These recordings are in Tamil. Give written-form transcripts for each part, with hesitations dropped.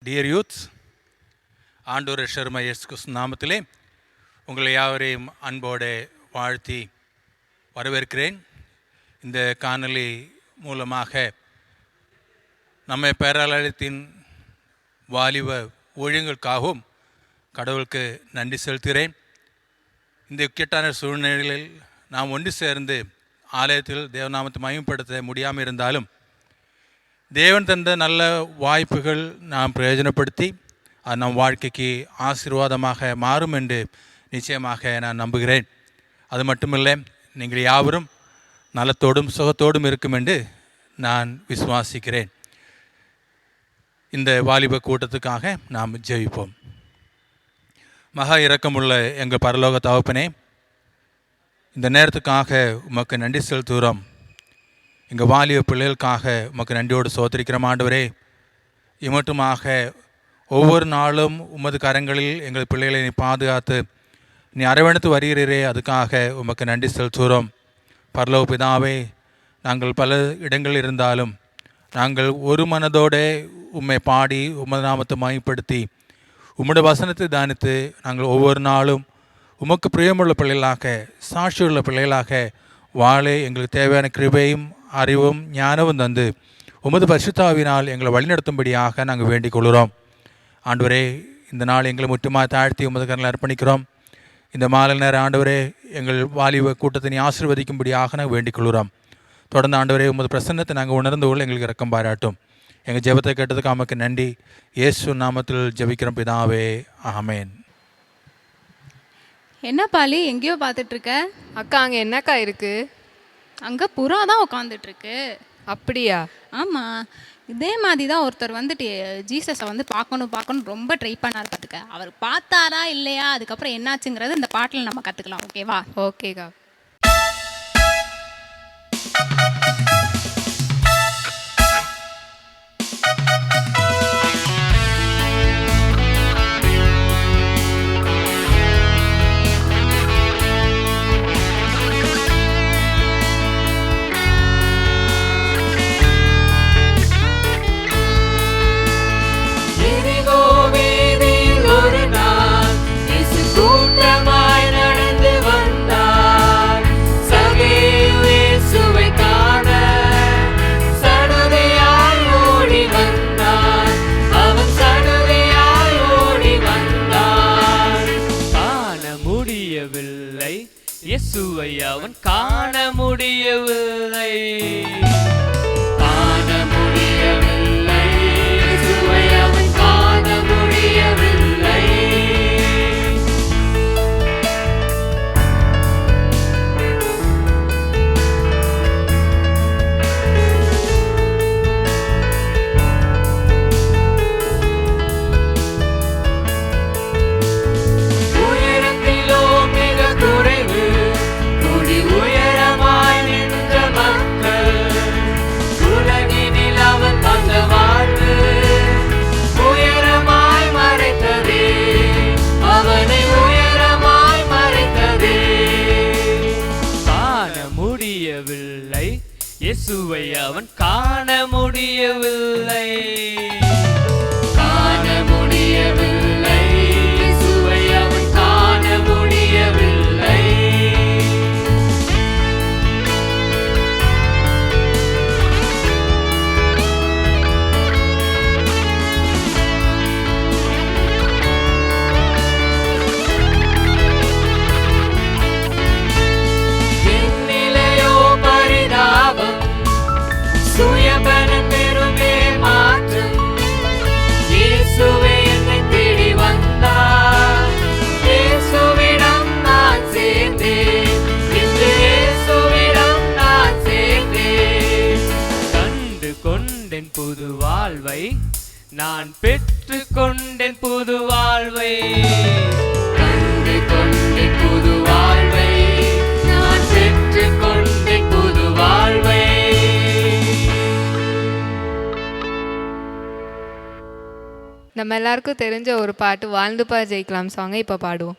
டியர் யூத்ஸ், ஆண்டவர் ஷர்மா இயேசு கிறிஸ்து நாமத்திலே உங்களை யாவரையும் அன்போடு வாழ்த்தி வரவேற்கிறேன். இந்த காணொளி மூலமாக நம்ம பேராலயத்தின் வாலிப ஊழியங்களுக்காகவும் கடவுளுக்கு நன்றி செலுத்துகிறேன். இந்த இக்கட்டான சூழ்நிலைகளில் நாம் ஒன்று சேர்ந்து ஆலயத்தில் தேவநாமத்தை மகிமைப்படுத்த முடியாமல் இருந்தாலும் தேவன் தந்த நல்ல வாய்ப்புகள் நாம் பிரயோஜனப்படுத்தி அது நம் வாழ்க்கைக்கு ஆசீர்வாதமாக மாறும் என்று நிச்சயமாக நான் நம்புகிறேன். அது மட்டுமில்லை, நீங்கள் யாவரும் நலத்தோடும் சுகத்தோடும் இருக்கும் என்று நான் விசுவாசிக்கிறேன். இந்த வாலிப கூட்டத்துக்காக நாம் ஜெபிப்போம். மகா இரக்கமுள்ள எங்கள் பரலோக தகப்பனே, இந்த நேரத்துக்காக உமக்கு நன்றி செலுத்துகிறோம். எங்கள் வாலிப பிள்ளைகளுக்காக உமக்கு நன்றியோடு சோதரிக்கிறோம். ஆண்டவரே, இமட்டுமாக ஒவ்வொரு நாளும் உமது கரங்களில் எங்கள் பிள்ளைகளை நீ பாதுகாத்து நீ அரவணைத்து வருகிறீரே, அதுக்காக உமக்கு நன்றி செலுத்துகிறோம். பரலோக பிதாவே, நாங்கள் பல இடங்களில் இருந்தாலும் நாங்கள் ஒரு மனதோடு உம்மை பாடி உமது நாமத்தை மகிமைப்படுத்தி உம்முடைய வசனத்தை தியானித்து நாங்கள் ஒவ்வொரு நாளும் உமக்கு பிரியமுள்ள பிள்ளைகளாக சாட்சியுள்ள பிள்ளைகளாக வாழ எங்களுக்கு தேவையான கிருபையும் அறிவும் ஞானமும் தந்து உமது பரிசுத்தாவினால் எங்களை வழிநடத்தும்படியாக நாங்கள் வேண்டிக் கொள்கிறோம். ஆண்டவரே, இந்த நாள் எங்களை முற்றுமாக தாழ்த்தி உமது கரங்களில் அர்ப்பணிக்கிறோம். இந்த மாலை நேர ஆண்டவரே, எங்கள் வாலிப கூட்டத்தினை ஆசீர்வதிக்கும்படியாக நாங்கள் வேண்டிக் கொள்கிறோம். தொடர்ந்து ஆண்டவரே, உமது பிரசன்னத்தை நாங்கள் உணர்ந்து கொள்ள எங்களுக்கு இரக்கம் பாராட்டும். எங்கள் ஜெபத்தை கேட்டதுக்கு நமக்கு நன்றி. இயேசு நாமத்தில் ஜெபிக்கிறோம் பிதாவே, ஆமென். என்ன பாலி, எங்கேயோ பார்த்துட்டு இருக்க? அக்கா, அங்கே என்னக்கா இருக்கு? அங்கே புறா தான் உட்காந்துட்டு இருக்கு. அப்படியா? ஆமாம், இதே மாதிரி தான் ஒருத்தர் வந்துட்டு ஜீசஸை வந்து பார்க்கணும் ரொம்ப ட்ரை பண்ணார். பார்த்துக்க, அவர் பார்த்தாரா இல்லையா, அதுக்கப்புறம் என்னாச்சுங்கிறது இந்த பாட்டில் நம்ம கற்றுக்கலாம். ஓகேவா? ஓகேக்கா. இயேசுவை அவன் காண முடியவில்லை, காண முடியவில்லை, இயேசுவை அவன் காண முடியவில்லை. உயரத்திலோ மிக குறைவு, உயரமாய் நின்ற மக்கள், உலகினில் அவன் தந்த வாழ்வு உயரமாய் மறைத்ததே, அவனை உயரமாய் மறைத்ததே. காண முடியவில்லை, இயேசுவை அவன் காண முடியவில்லை, காண முடியவில்லை, இயேசுவை அவன் காண முடியவில்லை. சுயபலன் பெருமே மாற்றம், இயேசுவே என்னை தேடி வந்தார், இயேசுவிடம் நான் சேர்ந்தேன், இன்று இயேசுவிடம் நான் சேர்ந்தேன். கண்டு கொண்டேன் புது வாழ்வை, நான் பெற்று கொண்டேன் புது வாழ்வை, கண்டு கொண்டேன் புது வாழ்வை, நான் பெற்று கொண்டேன் புது வாழ்வை. நம்ம எல்லாருக்கும் தெரிஞ்ச ஒரு பாட்டு வாழ்ந்துப்பா ஜெயிக்கலாம் சாங்கை இப்போ பாடுவோம்.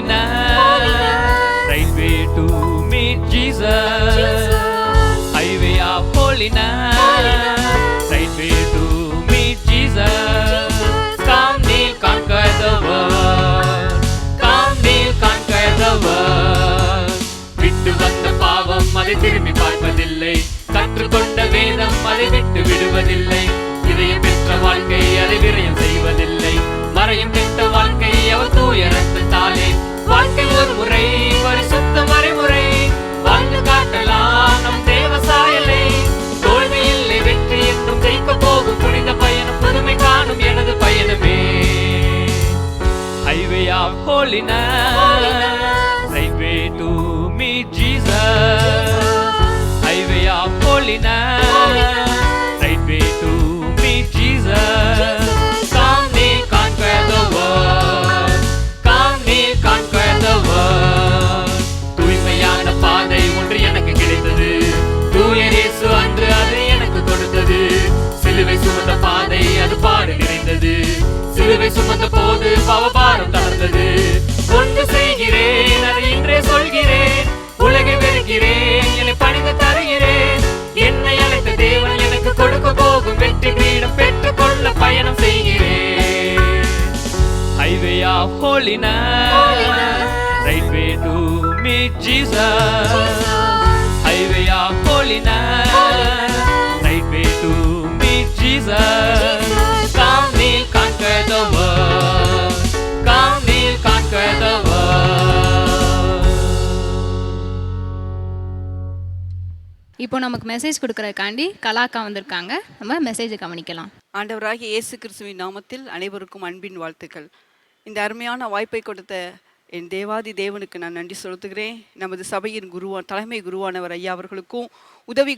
holiness, right way to meet Jesus, highway of holiness, right way to meet Jesus. Come kneel, conquer the world, come kneel, conquer the world. விட்டு வந்த பாவம் அதை திரும்பி பார்ப்பதில்லை, கற்றுக்கொண்ட வேதம் அதை விட்டு விடுவதில்லை, இதயம் பெற்ற வாழ்க்கை அதை விரயம் செய்வதில்லை, மறையும் கெட்ட வாழ்க்கை அவர் தூய ரத்தத்தாலே. வாழ்க்கை ஒரு முறை பரிசுத்த மறைமுறை, வாழ்ந்து காட்டலாம் நம் தேவ சாயலை. தோல்வி இல்லை வெற்றி என்றும் ஜெயிக்க போகும் புனித பயணம், புதுமை காணும் எனது பயணமே. Highway of holiness, right way to meet Jesus. Highway of holiness, right way to meet Jesus. Come kneel, conquer the world, come kneel, conquer the world. தூய்மையான பாதை ஒன்று எனக்கு கிடைத்தது, தூய இயேசு அன்று அது எனக்கு கொடுத்தது. சிலுவை சுமந்த பாதை அது பாடு நிறைந்தது, சிலுவை சுமந்த போது பாவபாரம் தளர்ந்தது. ஒன்று செய்கிறேன் அதை இன்றே சொல்கிறேன், உலகை வெறுக்கிறேன் என்னை பணிந்து தருகிறேன். என்னை அழைத்த தேவன் எனக்கு கொடுக்க போகும் வெற்றி கிரீடம் பெற்றுக் கொள்ள பயணம் செய்கிறேன். Highway of holiness, right way to meet Jesus. Highway of holiness, right way to meet Jesus. Come kneel, conquer the world, come kneel, conquer the world. இப்போ நமக்கு மெசேஜ் கொடுக்கறதுக்காண்டி கலாக்கா வந்திருக்காங்க. நம்ம மெசேஜை கவனிக்கலாம். ஆண்டவராகிய இயேசு கிறிஸ்துவின் நாமத்தில் அனைவருக்கும் அன்பின் வாழ்த்துக்கள். இந்த அருமையான வாய்ப்பை கொடுத்த என் தேவாதி தேவனுக்கு நான் நன்றி செலுத்துகிறேன். நமது சபையின் தலைமை குருவானவர் ஐயா அவர்களுக்கும், உதவி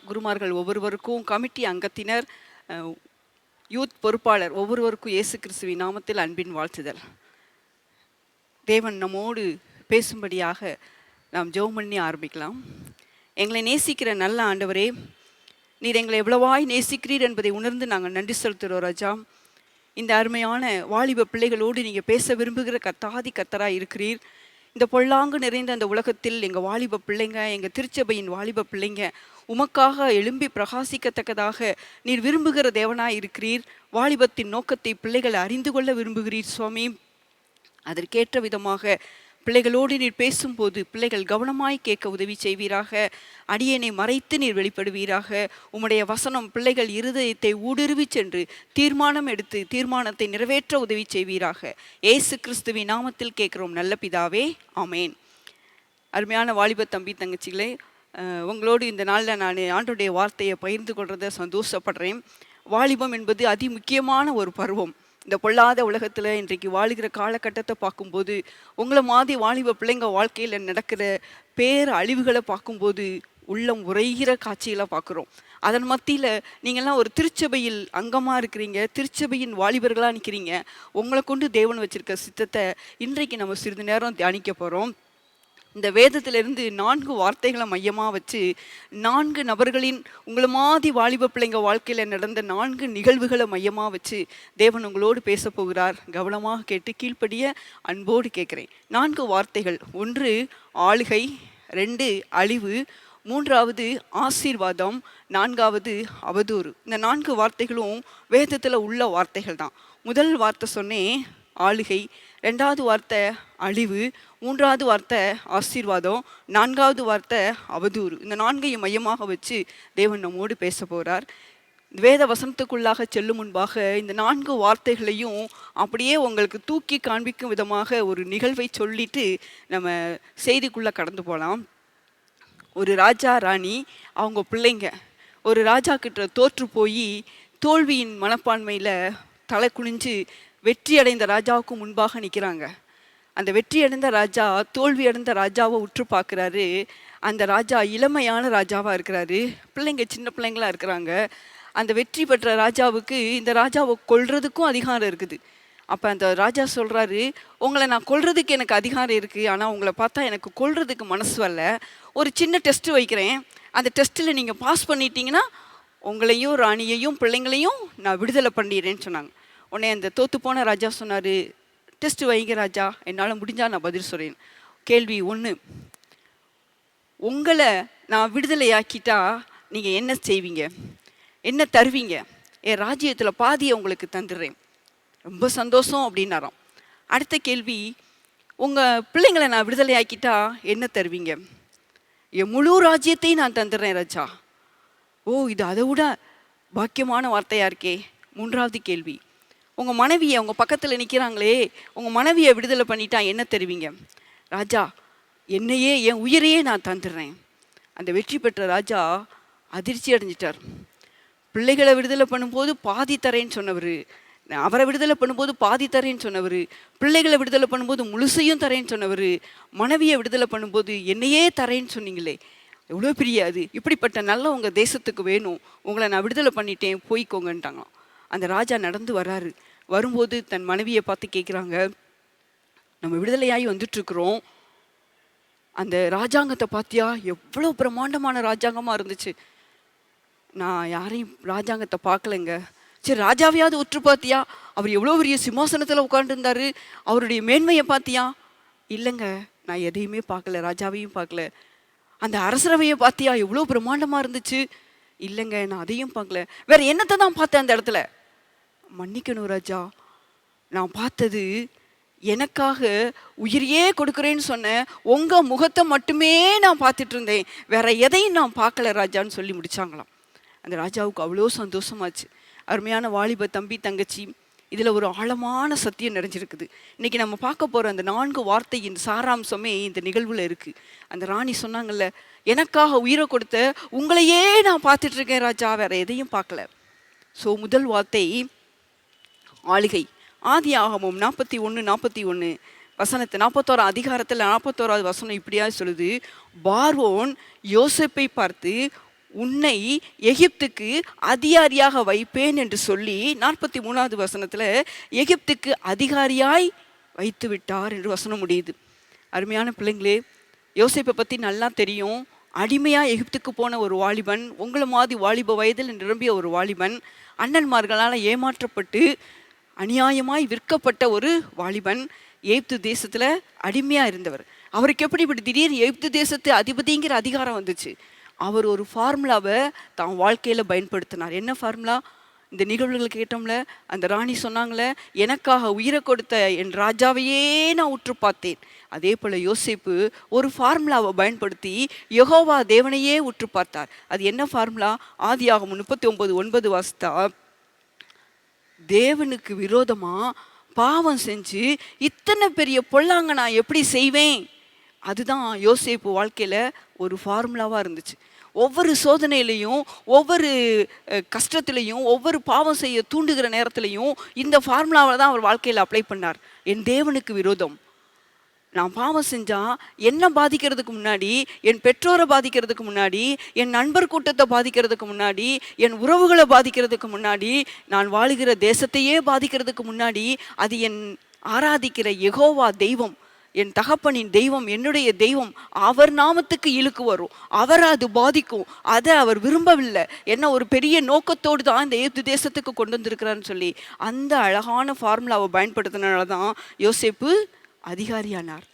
குருமார்கள் ஒவ்வொருவருக்கும், கமிட்டி அங்கத்தினர், யூத் பொறுப்பாளர் ஒவ்வொருவருக்கும் இயேசு கிறிஸ்துவின் நாமத்தில் அன்பின் வாழ்த்துதல். தேவன் நம்மோடு பேசும்படியாக நாம் ஜெபம் பண்ணி ஆரம்பிக்கலாம். எங்களை நேசிக்கிற நல்ல ஆண்டவரே, நீர் எங்களை எவ்வளவாய் நேசிக்கிறீர் என்பதை உணர்ந்து நாங்கள் நன்றி செலுத்துகிறோம் ராஜா. இந்த அருமையான வாலிப பிள்ளைகளோடு நீங்கள் பேச விரும்புகிற கர்த்தராக இருக்கிறீர். இந்த பொல்லாங்கு நிறைந்த அந்த உலகத்தில் எங்கள் வாலிப பிள்ளைங்க, எங்கள் திருச்சபையின் வாலிப பிள்ளைங்க உமக்காக எழும்பி பிரகாசிக்கத்தக்கதாக நீர் விரும்புகிற தேவனாய் இருக்கிறீர். வாலிபத்தின் நோக்கத்தை பிள்ளைகள் அறிந்து கொள்ள விரும்புகிறீர் சுவாமி. அதற்கேற்ற விதமாக பிள்ளைகளோடு நீர் பேசும்போது பிள்ளைகள் கவனமாய் கேட்க உதவி செய்வீராக. அடியனை மறைத்து நீர் வெளிப்படுவீராக. உம்முடைய வசனம் பிள்ளைகள் இருதயத்தை ஊடுருவி சென்று தீர்மானம் எடுத்து தீர்மானத்தை நிறைவேற்ற உதவி செய்வீராக. இயேசு கிறிஸ்துவின் நாமத்தில் கேட்கிறோம் நல்ல பிதாவே, ஆமேன். அருமையான வாலிப தம்பி தங்கச்சிகளே, உங்களோடு இந்த நாளில் நான் ஆண்டோடைய வார்த்தையை பகிர்ந்து கொள்றதை சந்தோஷப்படுறேன். வாலிபம் என்பது அதி முக்கியமான ஒரு பருவம். இந்த பொல்லாத உலகத்தில் இன்றைக்கு வாழுகிற காலகட்டத்தை பார்க்கும்போது, உங்களை மாதிரி வாலிப பிள்ளைங்க வாழ்க்கையில் நடக்கிற பேர் அழிவுகளை பார்க்கும்போது உள்ளம் உறைகிற காட்சிகளை பார்க்குறோம். அதன் மத்தியில் நீங்கள்லாம் ஒரு திருச்சபையில் அங்கமாக இருக்கிறீங்க, திருச்சபையின் வாலிபர்களாக நிற்கிறீங்க. உங்களை கொண்டு தேவன் வச்சிருக்க சித்தத்தை இன்றைக்கு நம்ம சிறிது நேரம் தியானிக்க போகிறோம். இந்த வேதத்திலிருந்து 4 வார்த்தைகளை மையமாக வச்சு 4 நபர்களின் உங்களை மாதிரி வாலிப பிள்ளைங்க வாழ்க்கையில் நடந்த 4 நிகழ்வுகளை மையமாக வச்சு தேவன் உங்களோடு பேச போகிறார். கவனமாக கேட்டு கீழ்ப்படிய அன்போடு கேட்குறேன். 4 வார்த்தைகள். 1 ஆளுகை, 2 அழிவு, 3வது ஆசீர்வாதம், 4வது அவதூறு. இந்த 4 வார்த்தைகளும் வேதத்தில் உள்ள வார்த்தைகள் தான். முதல் வார்த்தை சொன்னேன் ஆளுகை, 2வது வார்த்தை அழிவு, 3வது வார்த்தை ஆசீர்வாதம், 4வது வார்த்தை அவதூறு. இந்த 4ஐயும் மையமாக வச்சு தேவன் நம்மோடு பேச போகிறார். வேத வசனத்துக்குள்ளாக செல்லும் முன்பாக இந்த 4 வார்த்தைகளையும் அப்படியே உங்களுக்கு தூக்கி காண்பிக்கும் விதமாக ஒரு நிகழ்வை சொல்லிட்டு நம்ம செய்திக்குள்ளே கடந்து போகலாம். ஒரு ராஜா ராணி அவங்க பிள்ளைங்க ஒரு ராஜா கிட்ட தோற்று போய் தோல்வியின் மனப்பான்மையில் தலை குனிஞ்சு வெற்றி அடைந்த ராஜாவுக்கு முன்பாக நிற்கிறாங்க. அந்த வெற்றி அடைந்த ராஜா தோல்வி அடைந்த ராஜாவை உற்று பார்க்குறாரு. அந்த ராஜா இளமையான ராஜாவாக இருக்கிறாரு, பிள்ளைங்க சின்ன பிள்ளைங்களாக இருக்கிறாங்க. அந்த வெற்றி பெற்ற ராஜாவுக்கு இந்த ராஜாவை கொல்றதுக்கும் அதிகாரம் இருக்குது. அப்போ அந்த ராஜா சொல்கிறாரு, உங்களை நான் கொல்றதுக்கு எனக்கு அதிகாரம் இருக்குது, ஆனால் உங்களை பார்த்தா எனக்கு கொல்றதுக்கு மனசு வரல. ஒரு சின்ன டெஸ்ட்டு வைக்கிறேன், அந்த டெஸ்ட்டில் நீங்கள் பாஸ் பண்ணிட்டீங்கன்னா உங்களையும் ராணியையும் பிள்ளைங்களையும் நான் விடுதலை பண்ணிடுறேன்னு சொன்னாங்க. உடனே அந்த தோற்று போன ராஜா சொன்னார், டெஸ்ட் வைங்க ராஜா, என்னால் முடிஞ்சால் நான் பதில் சொல்கிறேன். கேள்வி 1, உங்களை நான் விடுதலையாக்கிட்டா நீங்கள் என்ன செய்வீங்க, என்ன தருவீங்க? என் ராஜ்யத்தில் பாதியை உங்களுக்கு தந்துடுறேன். ரொம்ப சந்தோஷம் அப்படின்னாராம். அடுத்த கேள்வி, உங்கள் பிள்ளைங்களை நான் விடுதலையாக்கிட்டா என்ன தருவீங்க? என் முழு ராஜ்யத்தையும் நான் தந்துடுறேன் ராஜா. ஓ, இது அதை விட பாக்கியமான வார்த்தையாக இருக்கே. 3வது கேள்வி, உங்கள் மனைவியை, உங்கள் பக்கத்தில் நிற்கிறாங்களே, உங்கள் மனைவியை விடுதலை பண்ணிட்டா என்ன தருவீங்க? ராஜா, என்னையே, என் உயிரையே நான் தந்துடுறேன். அந்த வெற்றி பெற்ற ராஜா அதிர்ச்சி அடைஞ்சிட்டார். பிள்ளைகளை விடுதலை பண்ணும்போது பாதி தரேன்னு சொன்னவர், அவரை விடுதலை பண்ணும்போது பாதி தரேன்னு சொன்னவர், பிள்ளைகளை விடுதலை பண்ணும்போது முழுசையும் தரேன்னு சொன்னவர், மனைவியை விடுதலை பண்ணும்போது என்னையே தரேன்னு சொன்னீங்களே, எவ்வளோ பெரிய அது. இப்படிப்பட்ட நல்ல உங்கள் தேசத்துக்கு வேணும், உங்களை நான் விடுதலை பண்ணிட்டேன், போய்க்கோங்கன்ட்டாங்க. அந்த ராஜா நடந்து வராரு. வரும்போது தன் மனைவியை பார்த்து கேட்குறாங்க, நம்ம விடுதலையாகி வந்துட்டுருக்குறோம், அந்த ராஜாங்கத்தை பார்த்தியா, எவ்வளோ பிரம்மாண்டமான ராஜாங்கமாக இருந்துச்சு. நான் யாரையும் ராஜாங்கத்தை பார்க்கலைங்க. சரி, ராஜாவையாவது உற்று பார்த்தியா, அவர் எவ்வளோ பெரிய சிம்மாசனத்தில் உட்காந்துருந்தாரு, அவருடைய மேன்மையை பார்த்தியா? இல்லைங்க, நான் எதையுமே பார்க்கல, ராஜாவையும் பார்க்கல. அந்த அரசரவையை பார்த்தியா, எவ்வளோ பிரம்மாண்டமாக இருந்துச்சு? இல்லைங்க, நான் அதையும் பார்க்கல. வேற என்னத்தை தான் பார்த்தேன் அந்த இடத்துல? மன்னிக்கணும் ராஜா, நான் பார்த்தது எனக்காக உயிரையே கொடுக்குறேன்னு சொன்ன உங்கள் முகத்தை மட்டுமே நான் பார்த்துட்டு இருந்தேன், வேற எதையும் நான் பார்க்கல ராஜான்னு சொல்லி முடிச்சாங்களாம். அந்த ராஜாவுக்கு அவ்வளோ சந்தோஷமாச்சு. அருமையான வாலிப தம்பி தங்கச்சி, இதில் ஒரு ஆழமான சத்தியம் நிறைஞ்சிருக்குது. இன்றைக்கி நம்ம பார்க்க போகிற அந்த 4 வார்த்தையின் சாராம்சமே இந்த நிகழ்வில் இருக்குது. அந்த ராணி சொன்னாங்கல்ல, எனக்காக உயிரை கொடுத்த உங்களையே நான் பார்த்துட்ருக்கேன் ராஜா, வேற எதையும் பார்க்கல. ஸோ முதல் வார்த்தை ஆளுகை. ஆதியாகமம் 41:41 வசனத்தை 41 அதிகாரத்தில் 41வது வசனம் இப்படியா சொல்லுது, பார்வோன் யோசேப்பை பார்த்து உன்னை எகிப்துக்கு அதிகாரியாக வைப்பேன் என்று சொல்லி 43வது வசனத்தில் எகிப்துக்கு அதிகாரியாய் வைத்து விட்டார் என்று வசனம் முடியுது. அருமையான பிள்ளைங்களே, யோசேப்பை பற்றி நல்லா தெரியும். அடிமையாக எகிப்துக்கு போன ஒரு வாலிபன், உங்களை மாதிரி வாலிப வயதில் நிரம்பிய ஒரு வாலிபன், அண்ணன்மார்களால் ஏமாற்றப்பட்டு அநியாயமாய் விற்கப்பட்ட ஒரு வாலிபன், எகிப்து தேசத்தில் அடிமையாக இருந்தவர். அவருக்கு எப்படி இப்படி திடீர்னு எகிப்து தேசத்து அதிபதிங்கிற அதிகாரம் வந்துச்சு? அவர் ஒரு ஃபார்முலாவை தான் வாழ்க்கையில் பயன்படுத்தினார். என்ன ஃபார்முலா? இந்த நிகழ்வுகள் கேட்டோம்ல, அந்த ராணி சொன்னாங்களே, எனக்காக உயிரை கொடுத்த என் ராஜாவையே நான் உற்று பார்த்தேன். அதே போல் யோசேப்பு ஒரு ஃபார்முலாவை பயன்படுத்தி யெகோவா தேவனையே உற்று பார்த்தார். அது என்ன ஃபார்முலா? ஆதியாகமம் 39:9 வாசித்தா, தேவனுக்கு விரோதமாக பாவம் செஞ்சு இத்தனை பெரிய பொல்லாங்க நான் எப்படி செய்வேன்? அதுதான் யோசேப்பு வாழ்க்கையில் ஒரு ஃபார்முலாவாக இருந்துச்சு. ஒவ்வொரு சோதனையிலையும், ஒவ்வொரு கஷ்டத்துலையும், ஒவ்வொரு பாவம் செய்ய தூண்டுகிற நேரத்துலையும் இந்த ஃபார்முலாவை தான் அவர் வாழ்க்கையில் அப்ளை பண்ணார். என் தேவனுக்கு விரோதம், நான் பாவம் செஞ்சால் என்ன பாதிக்கிறதுக்கு முன்னாடி, என் பெற்றோரை பாதிக்கிறதுக்கு முன்னாடி, என் நண்பர் கூட்டத்தை பாதிக்கிறதுக்கு முன்னாடி, என் உறவுகளை பாதிக்கிறதுக்கு முன்னாடி, நான் வாழுகிற தேசத்தையே பாதிக்கிறதுக்கு முன்னாடி, அது என் ஆராதிக்கிற யெகோவா தெய்வம், என் தகப்பனின் தெய்வம், என்னுடைய தெய்வம், அவர் நாமத்துக்கு இழுக்கு வரும், அவரை அது பாதிக்கும், அதை அவர் விரும்பவில்லை, என்ன ஒரு பெரிய நோக்கத்தோடு தான் இந்த எகிப்து தேசத்துக்கு கொண்டு வந்திருக்கிறான்னு சொல்லி அந்த அழகான ஃபார்முலாவை பயன்படுத்தினால தான் யோசேப்பு அதிகாரியானார்.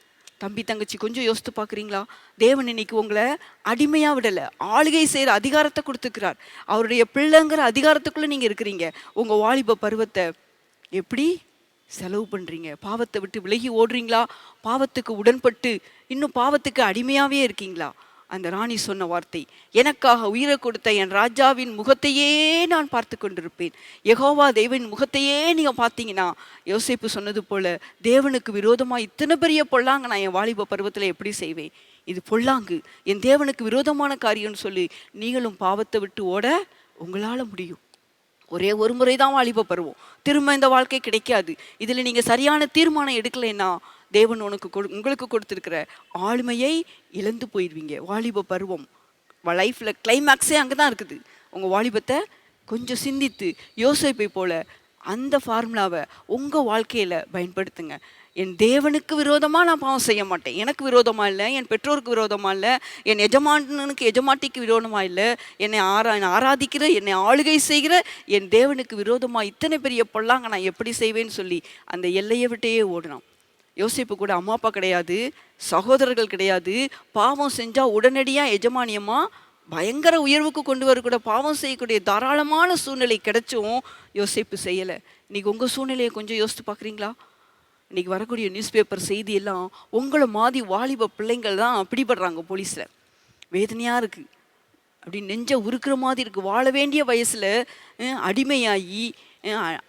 தம்பி தங்கச்சி, கொஞ்சம் யோசித்து பார்க்குறீங்களா? தேவன் இன்னைக்கு உங்களை அடிமையாக விடலை, ஆளுகை செய்கிற அதிகாரத்தை கொடுத்துக்கிறார். அவருடைய பிள்ளைங்கிற அதிகாரத்துக்குள்ளே நீங்கள் இருக்கிறீங்க. உங்கள் வாலிப பருவத்தை எப்படி செலவு பண்ணுறீங்க? பாவத்தை விட்டு விலகி ஓடுறீங்களா? பாவத்துக்கு உடன்பட்டு இன்னும் பாவத்துக்கு அடிமையாகவே இருக்கீங்களா? அந்த ராணி சொன்ன வார்த்தை, எனக்காக உயிரை கொடுத்த என் ராஜாவின் முகத்தையே நான் பார்த்து கொண்டிருப்பேன். யெகோவா தேவன் முகத்தையே நீங்கள் பார்த்தீங்கன்னா, யோசேப்பு சொன்னது போல தேவனுக்கு விரோதமாக இத்தனை பெரிய பொல்லாங்க நான் என் வாலிப பருவத்தில் எப்படி செய்வேன்? இது பொல்லாங்கு, என் தேவனுக்கு விரோதமான காரியம்னு சொல்லி நீங்களும் பாவத்தை விட்டு ஓட உங்களால் முடியும். ஒரே ஒரு முறை தான் வாலிப பருவம், திரும்ப இந்த வாழ்க்கை கிடைக்காது. இதில் நீங்கள் சரியான தீர்மானம் எடுக்கலைன்னா தேவன் உங்களுக்கு கொடுத்துருக்கிற ஆளுமையை இழந்து போயிடுவீங்க. வாலிப பருவம் லைஃப்பில் கிளைமேக்ஸே அங்கே தான் இருக்குது. உங்கள் வாலிபத்தை கொஞ்சம் சிந்தித்து யோசேப்பை போல அந்த ஃபார்முலாவை உங்கள் வாழ்க்கையில் பயன்படுத்துங்க. என் தேவனுக்கு விரோதமாக நான் பாவம் செய்ய மாட்டேன். எனக்கு விரோதமாக இல்லை, என் பெற்றோருக்கு விரோதமாக இல்லை, என் எஜமானனுக்கு எஜமாட்டிக்கு விரோதமாக இல்லை, என்னை ஆராதிக்கிற என்னை ஆளுகை செய்கிற என் தேவனுக்கு விரோதமாக இத்தனை பெரிய பொல்லாங்க நான் எப்படி செய்வேன்னு சொல்லி அந்த எல்லையை விட்டே ஓடினான். யோசேப்பு கூட அம்மா அப்பா கிடையாது, சகோதரர்கள் கிடையாது. பாவம் செஞ்சால் உடனடியாக எஜமானியமாக பயங்கர உயர்வுக்கு கொண்டு வரக்கூட பாவம் செய்யக்கூடிய தாராளமான சூழ்நிலை கிடைச்சும் யோசேப்பு செய்யலை. இன்றைக்கி உங்கள் சூழ்நிலையை கொஞ்சம் யோசித்து பார்க்குறீங்களா? இன்றைக்கி வரக்கூடிய நியூஸ் பேப்பர் செய்தியெல்லாம் உங்களை மாதிரி வாலிப பிள்ளைங்கள் தான் பிடிபடுறாங்க போலீஸில். வேதனையாக இருக்குது, அப்படி நெஞ்ச உருக்குற மாதிரி இருக்குது. வாழ வேண்டிய வயசில் அடிமையாகி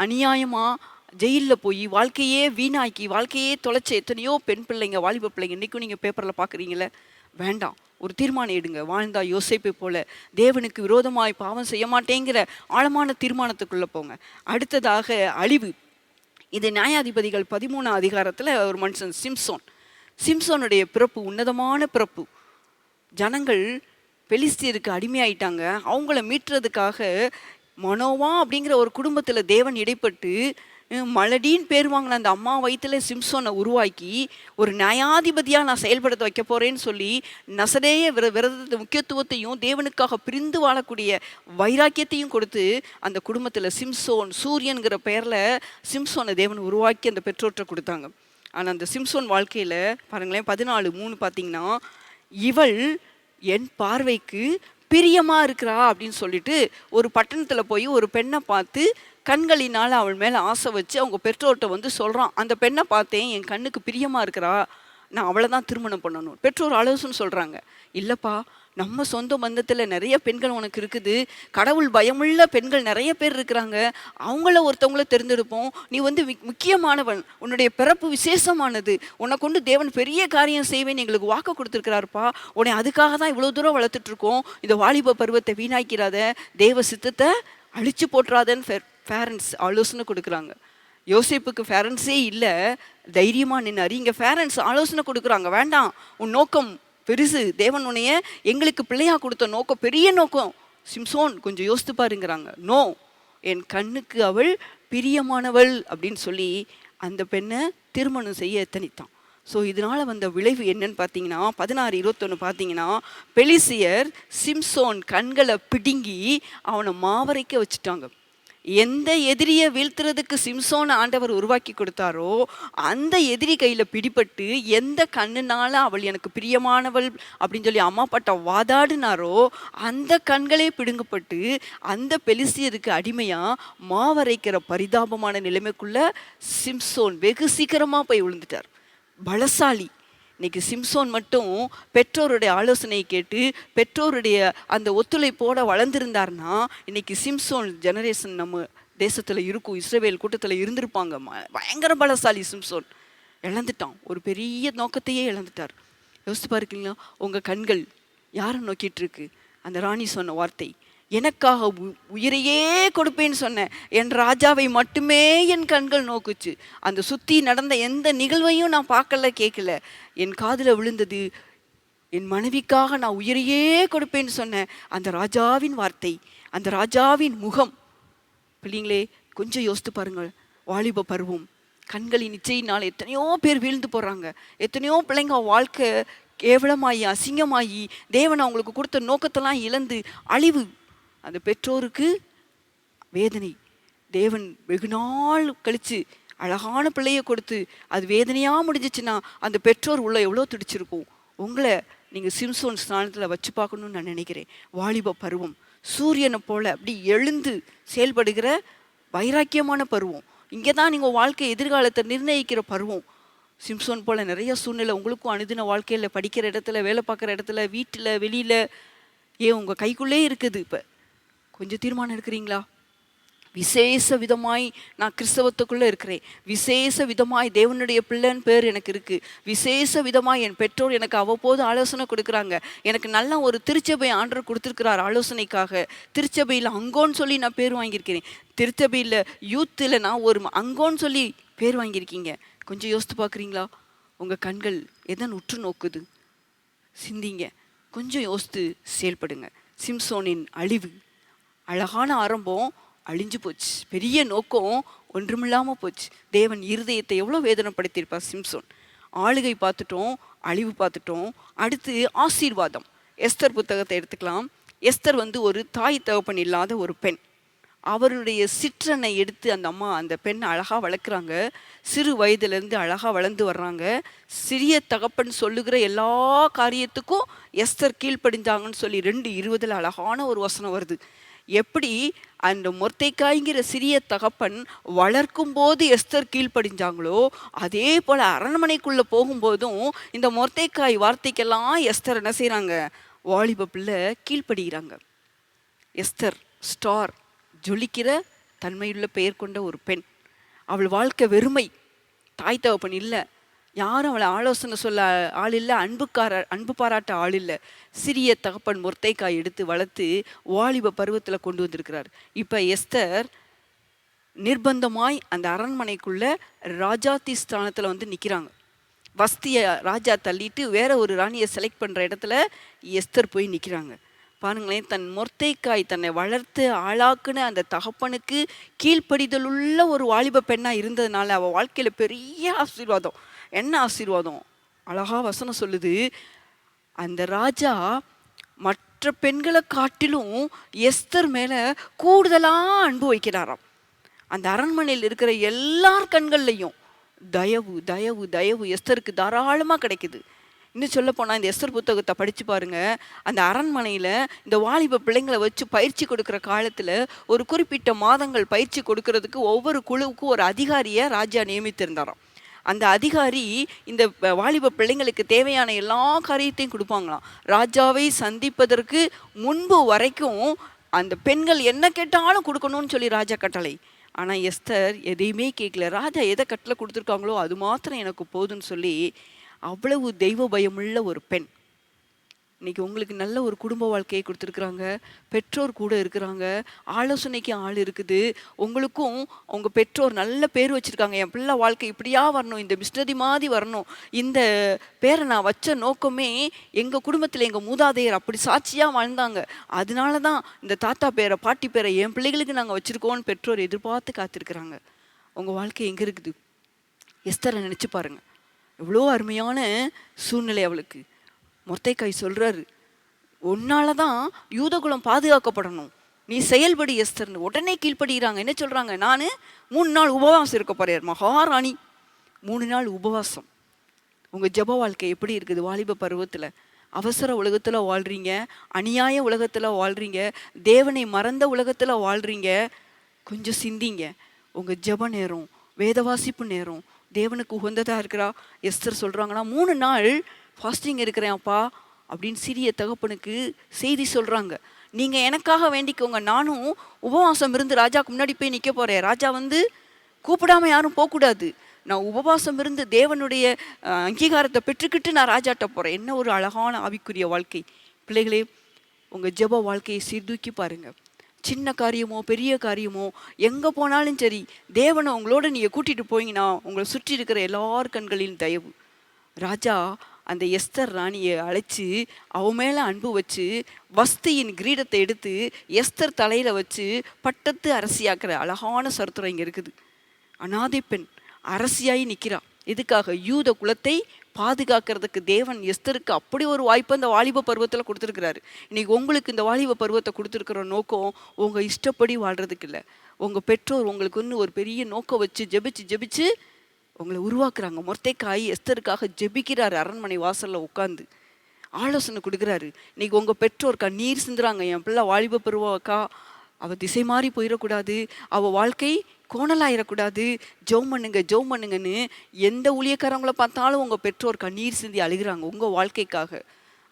அநியாயமாக ஜெயிலில் போய் வாழ்க்கையே வீணாக்கி வாழ்க்கையே தொலைச்ச எத்தனையோ பெண் பிள்ளைங்க, வாலிப பிள்ளைங்க இன்றைக்கும் நீங்கள் பேப்பரில் பார்க்குறீங்களே. வேண்டாம், ஒரு தீர்மானம் எடுங்க. வாழ்ந்தா யோசேப்பை போல தேவனுக்கு விரோதமாய் பாவம் செய்ய மாட்டேங்கிற ஆழமான தீர்மானத்துக்குள்ளே போங்க. அடுத்ததாக அழிவு. இது நியாயாதிபதிகள் 13 அதிகாரத்தில் ஒரு மனுஷன் சிம்சோனுடைய பிறப்பு உன்னதமான பிறப்பு. ஜனங்கள் பெலிஸ்தியருக்கு அடிமையாயிட்டாங்க. அவங்கள மீட்டுறதுக்காக மனோவா அப்படிங்கிற ஒரு குடும்பத்தில் தேவன் இடைப்பட்டு மலடின்னு பேர் வாங்கின அந்த அம்மா வயிற்றுல சிம்சோனை உருவாக்கி ஒரு நியாயாதிபதியாக நான் செயல்படுத்த வைக்க போகிறேன்னு சொல்லி நசரேய விரதத்தை முக்கியத்துவத்தையும் தேவனுக்காக பிரிந்து வாழக்கூடிய வைராக்கியத்தையும் கொடுத்து அந்த குடும்பத்தில் சூரியன்கிற பெயரில் சிம்சோனை தேவன் உருவாக்கி அந்த பெற்றோற்றை கொடுத்தாங்க. ஆனால் அந்த சிம்சோன் வாழ்க்கையில் பாருங்களேன், 14:3 பார்த்தீங்கன்னா, இவள் என் பார்வைக்கு பிரியமாக இருக்கிறா அப்படின்னு சொல்லிட்டு ஒரு பட்டணத்தில் போய் ஒரு பெண்ணை பார்த்து கண்களினால் அவள் மேலே ஆசை வச்சு அவங்க பெற்றோர்கிட்ட சொல்கிறான், அந்த பெண்ணை பார்த்தேன், என் கண்ணுக்கு பிரியமாக இருக்கிறா, நான் அவளை தான் திருமணம் பண்ணணும். பெற்றோர் ஆலோசனை சொல்கிறாங்க, இல்லைப்பா, நம்ம சொந்த பந்தத்தில் நிறைய பெண்கள் உனக்கு இருக்குது, கடவுள் பயமுள்ள பெண்கள் நிறைய பேர் இருக்கிறாங்க, அவங்கள ஒருத்தவங்கள தேர்ந்தெடுப்போம். நீ முக்கியமானவன், உன்னுடைய பிறப்பு விசேஷமானது, உன்னை கொண்டு தேவன் பெரிய காரியம் செய்வேன்னு எங்களுக்கு வாக்கு கொடுத்துருக்கிறாருப்பா, உன்னை அதுக்காக தான் இவ்வளோ தூரம் வளர்த்துட்ருக்கோம், இந்த வாலிப பருவத்தை வீணாக்கிறாத, தேவ சித்தத்தை அழிச்சு போட்டுறாதன்னு பேரண்ட்ஸ் ஆலோசனை கொடுக்குறாங்க. யோசேப்புக்கு பேரண்ட்ஸே இல்லை, தைரியமாக நின்னாரு. இங்கே பேரண்ட்ஸ் ஆலோசனை கொடுக்குறாங்க, வேண்டாம், உன் நோக்கம் பெருசு, தேவன் உன்னைய எங்களுக்கு பிள்ளையா கொடுத்த நோக்கம் பெரிய நோக்கம், சிம்சோன் கொஞ்சம் யோசித்து பாருங்கிறாங்க. நோ, என் கண்ணுக்கு அவள் பிரியமானவள் அப்படின்னு சொல்லி அந்த பெண்ணை திருமணம் செய்ய எத்தனித்தான். ஸோ இதனால் வந்த விளைவு என்னன்னு பார்த்தீங்கன்னா 16:21 பார்த்தீங்கன்னா, பெலிசியர் சிம்சோன் கண்களை பிடுங்கி அவனை மாவரைக்க வச்சுட்டாங்க. எந்த எதிரியை வீழ்த்துறதுக்கு சிம்சோனை ஆண்டவர் உருவாக்கி கொடுத்தாரோ அந்த எதிரி கையில் பிடிபட்டு எந்த கண்ணுனால அவள் எனக்கு பிரியமானவள் அப்படின்னு சொல்லி அம்மா பாட்ட வாதாடினாரோ அந்த கண்களே பிடுங்கப்பட்டு அந்த பெலிஸ்தியருக்கு அடிமையாக மாவரைக்கிற பரிதாபமான நிலைமைக்குள்ள சிம்சோன் வெகு சீக்கிரமாக போய் விழுந்துட்டார். பலசாலி. இன்னைக்கு சிம்சோன் மட்டும் பெற்றோருடைய ஆலோசனையை கேட்டு பெற்றோருடைய அந்த ஒத்துழைப்போடு வளர்ந்துருந்தார்னா இன்னைக்கு சிம்சோன் ஜெனரேஷன் நம்ம தேசத்தில் இருக்கும், இஸ்ரவேல் கூட்டத்தில் இருந்திருப்பாங்க. பயங்கர பலசாலி சிம்சோன். இழந்துட்டான், ஒரு பெரிய நோக்கத்தையே இழந்துட்டார். யோசித்து பார்க்கீங்களா? உங்கள் கண்கள் யாரை நோக்கிட்டு இருக்கு? அந்த ராணி சொன்ன வார்த்தை, எனக்காக உயிரையே கொடுப்பேன்னு சொன்னேன், என் ராஜாவை மட்டுமே என் கண்கள் நோக்குச்சு. அந்த சுற்றி நடந்த எந்த நிகழ்வையும் நான் பார்க்கல, கேட்கல. என் காதில் விழுந்தது, என் மனைவிக்காக நான் உயிரையே கொடுப்பேன்னு சொன்னேன் அந்த ராஜாவின் வார்த்தை, அந்த ராஜாவின் முகம். பிள்ளைங்களே, கொஞ்சம் யோசித்து பாருங்கள். வாலிப பருவம், கண்களின் இச்சையினால் எத்தனையோ பேர் வீழ்ந்து போகிறாங்க. எத்தனையோ பிள்ளைங்க வாழ்க்கை கேவலமாகி அசிங்கமாகி தேவன் அவங்களுக்கு கொடுத்த நோக்கத்தெல்லாம் இழந்து அழிவு. அந்த பெற்றோருக்கு வேதனை. தேவன் வெகு நாள் கழித்து அழகான பிள்ளையை கொடுத்து அது வேதனையாக முடிஞ்சிச்சுன்னா அந்த பெற்றோர் உள்ள எவ்வளோ துடிச்சிருக்கும். உங்களை நீங்கள் சிம்சோன் ஸ்தானத்தில் வச்சு பார்க்கணுன்னு நான் நினைக்கிறேன். வாலிப பருவம், சூரியனை போல் அப்படி எழுந்து செயல்படுகிற வைராக்கியமான பருவம். இங்கே தான் நீங்கள் வாழ்க்கை எதிர்காலத்தை நிர்ணயிக்கிற பருவம். சிம்சோன் போல் நிறைய சூழ்நிலை உங்களுக்கும் அனுதின வாழ்க்கையில், படிக்கிற இடத்துல, வேலை பார்க்குற இடத்துல, வீட்டில், வெளியில், ஏன் உங்கள் கைக்குள்ளே இருக்குது. இப்போ கொஞ்சம் தீர்மானம் எடுக்கிறீங்களா? விசேஷ விதமாய் நான் கிறிஸ்தவத்துக்குள்ளே இருக்கிறேன், விசேஷ விதமாய் தேவனுடைய பிள்ளைன்னு பேர் எனக்கு இருக்குது, விசேஷ விதமாய் என் பெற்றோர் எனக்கு அவ்வப்போது ஆலோசனை கொடுக்குறாங்க, எனக்கு நல்லா ஒரு திருச்சபை ஆண்டவர் கொடுத்துருக்கிறார் ஆலோசனைக்காக. திருச்சபையில் அங்கோன்னு சொல்லி நான் பேர் வாங்கியிருக்கிறேன், திருச்சபையில் யூத்தில் நான் ஒரு அங்கோன்னு சொல்லி பேர் வாங்கியிருக்கீங்க. கொஞ்சம் யோசித்து பார்க்குறீங்களா? உங்கள் கண்கள் எதன் உற்று நோக்குது? சிந்திங்க, கொஞ்சம் யோசித்து செயல்படுங்க. சிம்சோனின் அழிவு, அழகான ஆரம்பம் அழிஞ்சு போச்சு, பெரிய நோக்கம் ஒன்றுமில்லாமல் போச்சு. தேவன் இருதயத்தை எவ்வளோ வேதனைப்படுத்தியிருப்பார் சிம்சோன். ஆளுகை பார்த்துட்டோம், அழிவு பார்த்துட்டோம். அடுத்து ஆசீர்வாதம். எஸ்தர் புத்தகத்தை எடுத்துக்கலாம். எஸ்தர் ஒரு தாய் தகப்பன் இல்லாத ஒரு பெண். அவருடைய சிற்றனை எடுத்து அந்த பெண்ணை அழகாக வளர்க்குறாங்க. சிறு வயதுலேருந்து அழகாக வளர்ந்து வர்றாங்க. சிறிய தகப்பன் சொல்லுகிற எல்லா காரியத்துக்கும் எஸ்தர் கீழ்ப்படிஞ்சாங்கன்னு சொல்லி 2:20 அழகான ஒரு வசனம் வருது. எப்படி அந்த மொர்தெக்காய்ங்கிற சிறிய தகப்பன் வளர்க்கும் போது எஸ்தர் கீழ்ப்படிஞ்சாங்களோ, அதே போல் அரண்மனைக்குள்ளே போகும்போதும் இந்த மொர்தெக்காய் வார்த்தைக்கெல்லாம் எஸ்தர் என்ன செய்கிறாங்க? வாலிப பிள்ளை கீழ்ப்படுகிறாங்க. எஸ்தர் ஸ்டார், ஜொலிக்கிற தன்மையுள்ள பெயர் கொண்ட ஒரு பெண். அவள் வாழ்க்கை வெறுமை. தாய் தகப்பன் இல்லை, யாரும் அவளை ஆலோசனை சொல்ல ஆள் இல்லை, அன்பு பாராட்ட ஆள் இல்லை. சிறிய தகப்பன் மொர்தெக்காய் எடுத்து வளர்த்து வாலிப பருவத்தில் கொண்டு வந்திருக்கிறார். இப்போ எஸ்தர் நிர்பந்தமாய் அந்த அரண்மனைக்குள்ள ராஜாத்தி ஸ்தானத்தில் நிற்கிறாங்க. வஸ்தியை ராஜா தள்ளிட்டு வேற ஒரு ராணியை செலக்ட் பண்ணுற இடத்துல எஸ்தர் போய் நிற்கிறாங்க. பாருங்களேன், தன் மொர்தெக்காய் தன்னை வளர்த்து ஆளாக்குன அந்த தகப்பனுக்கு கீழ்ப்படிதலுள்ள ஒரு வாலிப பெண்ணாக இருந்ததுனால அவள் வாழ்க்கையில் பெரிய ஆசீர்வாதம். என்ன ஆசீர்வாதம்? அழகா வசனம் சொல்லுது, அந்த ராஜா மற்ற பெண்களை காட்டிலும் எஸ்தர் மேலே கூடுதலாக அன்பு வைக்கிறாராம். அந்த அரண்மனையில் இருக்கிற எல்லார் கண்கள்லையும் தயவு தயவு தயவு எஸ்தருக்கு தாராளமாக கிடைக்குது. இன்னும் சொல்ல போனால் இந்த எஸ்தர் புத்தகத்தை படித்து பாருங்கள். அந்த அரண்மனையில் இந்த வாலிப பிள்ளைங்களை வச்சு பயிற்சி கொடுக்குற காலத்தில் ஒரு குறிப்பிட்ட மாதங்கள் பயிற்சி கொடுக்கறதுக்கு ஒவ்வொரு குழுவுக்கும் ஒரு அதிகாரியை ராஜா நியமித்திருந்தாராம். அந்த அதிகாரி இந்த வாலிப பிள்ளைங்களுக்கு தேவையான எல்லா காரியத்தையும் கொடுப்பாங்களாம். ராஜாவை சந்திப்பதற்கு முன்பு வரைக்கும் அந்த பெண்கள் என்ன கேட்டாலும் கொடுக்கணும்னு சொல்லி ராஜா கட்டளை. ஆனால் எஸ்தர் எதையுமே கேட்கல. ராஜா எதை கட்டளை கொடுத்துருக்காங்களோ அது மாத்திரம் எனக்கு போதும்னு சொல்லி அவ்வளவு தெய்வ பயமுள்ள ஒரு பெண். இன்னைக்கு உங்களுக்கு நல்ல ஒரு குடும்ப வாழ்க்கையை கொடுத்துருக்குறாங்க, பெற்றோர் கூட இருக்கிறாங்க, ஆலோசனைக்கு ஆள் இருக்குது. உங்களுக்கும் உங்கள் பெற்றோர் நல்ல பேர் வச்சுருக்காங்க. என் பிள்ளை வாழ்க்கை இப்படியா வரணும், இந்த மிஸ்னரி மாதிரி வரணும், இந்த பேரை நான் வச்ச நோக்கமே எங்கள் குடும்பத்தில் எங்கள் மூதாதையர் அப்படி சாட்சியாக வாழ்ந்தாங்க, அதனால தான் இந்த தாத்தா பேரை பாட்டி பேரை என் பிள்ளைகளுக்கு நாங்கள் வச்சுருக்கோன்னு பெற்றோர் எதிர்பார்த்து காத்திருக்கிறாங்க. உங்கள் வாழ்க்கை எங்கே இருக்குது? எஸ்தரை நினச்சி பாருங்கள். எவ்வளோ அருமையான சூழ்நிலை அவளுக்கு. மொர்தெக்காய் சொல்கிறாரு, உன்னால தான் யூதகுலம் பாதுகாக்கப்படணும், நீ செயல்படி எஸ்தர்னு. உடனே கீழ்ப்படுகிறாங்க. என்ன சொல்கிறாங்க? நான் 3 நாள் உபவாசம் இருக்க போகிறார் மகாராணி. 3 நாள் உபவாசம். உங்கள் ஜெப வாழ்க்கை எப்படி இருக்குது? வாலிப பருவத்தில் அவசர உலகத்தில் வாழ்கிறீங்க, அநியாய உலகத்தில் வாழ்கிறீங்க, தேவனை மறந்த உலகத்தில் வாழ்கிறீங்க. கொஞ்சம் சிந்திங்க. உங்கள் ஜெப நேரம், வேத வாசிப்பு நேரம் தேவனுக்கு உகந்ததாக இருக்கிறா? எஸ்தர் சொல்கிறாங்கன்னா 3 நாள் ஃபாஸ்டிங் இருக்கிறேன் அப்பா அப்படின்னு சிறிய தகப்பனுக்கு செய்தி சொல்கிறாங்க. நீங்கள் எனக்காக வேண்டிக்கோங்க, நானும் உபவாசம் இருந்து ராஜாவுக்கு முன்னாடி போய் நிற்க போகிறேன். ராஜா கூப்பிடாம யாரும் போகக்கூடாது. நான் உபவாசம் இருந்து தேவனுடைய அங்கீகாரத்தை பெற்றுக்கிட்டு நான் ராஜாட்ட போகிறேன். என்ன ஒரு அழகான ஆவிக்குரிய வாழ்க்கை. பிள்ளைகளே, உங்கள் ஜெப வாழ்க்கையை சீர்தூக்கி பாருங்கள். சின்ன காரியமோ பெரிய காரியமோ எங்கே போனாலும் சரி, தேவனை உங்களோட நீங்கள் கூட்டிகிட்டு போயிங்கன்னா உங்களை சுற்றி இருக்கிற எல்லார் கண்களின் தயவு. ராஜா அந்த எஸ்தர் ராணியை அழைச்சி அவ மேலே அன்பு வச்சு வஸ்தியின் கிரீடத்தை எடுத்து எஸ்தர் தலையில் வச்சு பட்டத்து அரசியாக்குற அழகான சரித்திரம் இங்கே இருக்குது. அனாதை பெண் அரசியாகி நிற்கிறா. எதுக்காக? யூத குலத்தை பாதுகாக்கிறதுக்கு தேவன் எஸ்தருக்கு அப்படி ஒரு வாய்ப்பு அந்த வாலிப பருவத்தில் கொடுத்துருக்கிறாரு. இன்னைக்கு உங்களுக்கு இந்த வாலிப பருவத்தை கொடுத்துருக்கிற நோக்கம் உங்கள் இஷ்டப்படி வாழ்கிறதுக்கு இல்லை. உங்கள் பெற்றோர் உங்களுக்கு ஒரு பெரிய நோக்கம் வச்சு ஜெபிச்சு உங்களை உருவாக்குறாங்க. மொர்தெக்காய் எஸ்தருக்காக ஜெபிக்கிறாரு. அரண்மனை வாசலில் உட்காந்து ஆலோசனை கொடுக்குறாரு. இன்னைக்கு உங்கள் பெற்றோர் கண்ணீர் சிந்துறாங்க. என் பிள்ளை வாலிப பருவாக்கா, அவள் திசை மாறி போயிடக்கூடாது, அவள் வாழ்க்கை கோணலாயிடக்கூடாது, ஜெபம் பண்ணுங்கன்னு எந்த ஊழியக்காரங்களை பார்த்தாலும் உங்கள் பெற்றோர் கண்ணீர் சிந்தி அழுகிறாங்க உங்கள் வாழ்க்கைக்காக.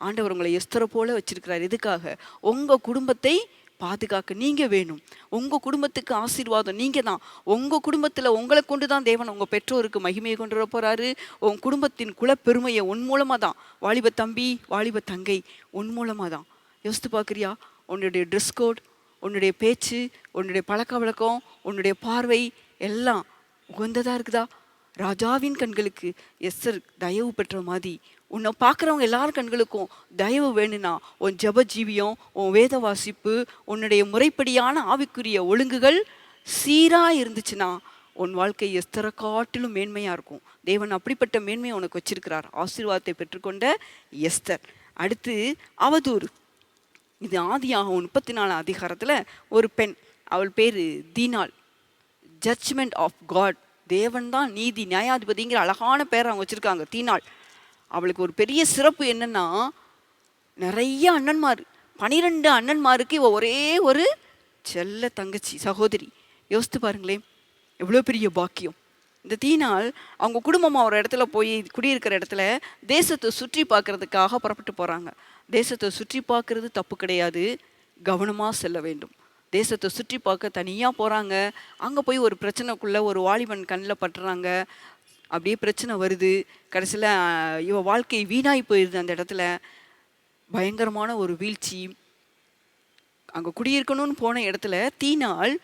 ஆண்டவர் உங்களை எஸ்தரை போல வச்சிருக்கிறார். எதுக்காக? உங்கள் குடும்பத்தை பாதுகாக்க நீங்கள் வேணும். உங்கள் குடும்பத்துக்கு ஆசீர்வாதம் நீங்கள் தான். உங்கள் குடும்பத்தில் உங்களை கொண்டு தான் தேவன் உங்கள் பெற்றோருக்கு மகிமையை கொண்டு வர போகிறாரு. உங்கள் குடும்பத்தின் குலப்பெருமையை உன் மூலமாக தான். வாலிப தம்பி, வாலிப தங்கை, உன் மூலமாக தான். யோசித்து பார்க்குறியா? உன்னுடைய ட்ரெஸ் கோட், உன்னுடைய பேச்சு, உன்னுடைய பழக்க வழக்கம், உன்னுடைய பார்வை எல்லாம் உகந்ததாக இருக்குதா? ராஜாவின் கண்களுக்கு எஸ்தர் தயவு பெற்ற மாதிரி உன்னை பார்க்குறவங்க எல்லார் கண்களுக்கும் தயவு வேணும்னா உன் ஜெப ஜீவியம், உன் வேத வாசிப்பு, உன்னுடைய முறைப்படியான ஆவிக்குரிய ஒழுங்குகள் சீராக இருந்துச்சுன்னா உன் வாழ்க்கை எஸ்தரை காட்டிலும் மேன்மையாக இருக்கும். தேவன் அப்படிப்பட்ட மேன்மையை உனக்கு வச்சிருக்கிறார். ஆசீர்வாதத்தை பெற்றுக்கொண்ட எஸ்தர். அடுத்து அவதூறு. இது ஆதியாகமம் 34 அதிகாரத்தில் ஒரு பெண், அவள் பேர் தீனாள். ஜட்ஜ்மெண்ட் ஆஃப் காட், தேவன் தான் நீதி நியாயாதிபதிங்கிற அழகான பேரை அவங்க வச்சுருக்காங்க, தீனாள். அவளுக்கு ஒரு பெரிய சிறப்பு என்னன்னா, நிறைய அண்ணன்மார், 12 அண்ணன்மாருக்கு இவ ஒரே ஒரு செல்ல தங்கச்சி, சகோதரி. யோசித்து பாருங்களேன், எவ்வளோ பெரிய பாக்கியம். இந்த தீனாள் அவங்க குடும்பமாக ஒரு இடத்துல போய் குடியிருக்கிற இடத்துல தேசத்தை சுற்றி பார்க்கறதுக்காக புறப்பட்டு போகிறாங்க. தேசத்தை சுற்றி பார்க்கறது தப்பு கிடையாது, கவனமாக செல்ல வேண்டும். தேசத்தை சுற்றி பார்க்க தனியாக போகிறாங்க. அங்கே போய் ஒரு பிரச்சனைக்குள்ளே ஒரு வாலிபன் கண்ணில் பட்டுறாங்க. அப்படியே பிரச்சனை வருது. கடைசியில் இவ வாழ்க்கை வீணாகி போயிடுது. அந்த இடத்துல பயங்கரமான ஒரு வீழ்ச்சி. அங்கே குடியிருக்கணும்னு போன இடத்துல தீனாள்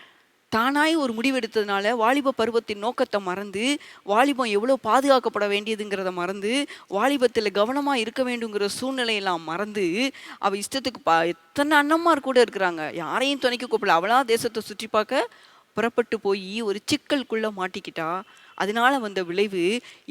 தானாய் ஒரு முடிவெடுத்ததுனால வாலிப பருவத்தின் நோக்கத்தை மறந்து, வாலிபம் எவ்வளோ பாதுகாக்கப்பட வேண்டியதுங்கிறத மறந்து, வாலிபத்தில் கவனமாக இருக்க வேண்டுங்கிற சூழ்நிலையெல்லாம் மறந்து, அவள் இஷ்டத்துக்கு எத்தனை அண்ணன்மார் கூட இருக்கிறாங்க, யாரையும் துணைக்க கூப்பிடல. அவளா தேசத்தை சுற்றி பார்க்க புறப்பட்டு போய் ஒரு சிக்கலுக்குள்ளே மாட்டிக்கிட்டா. அதனால வந்த விளைவு,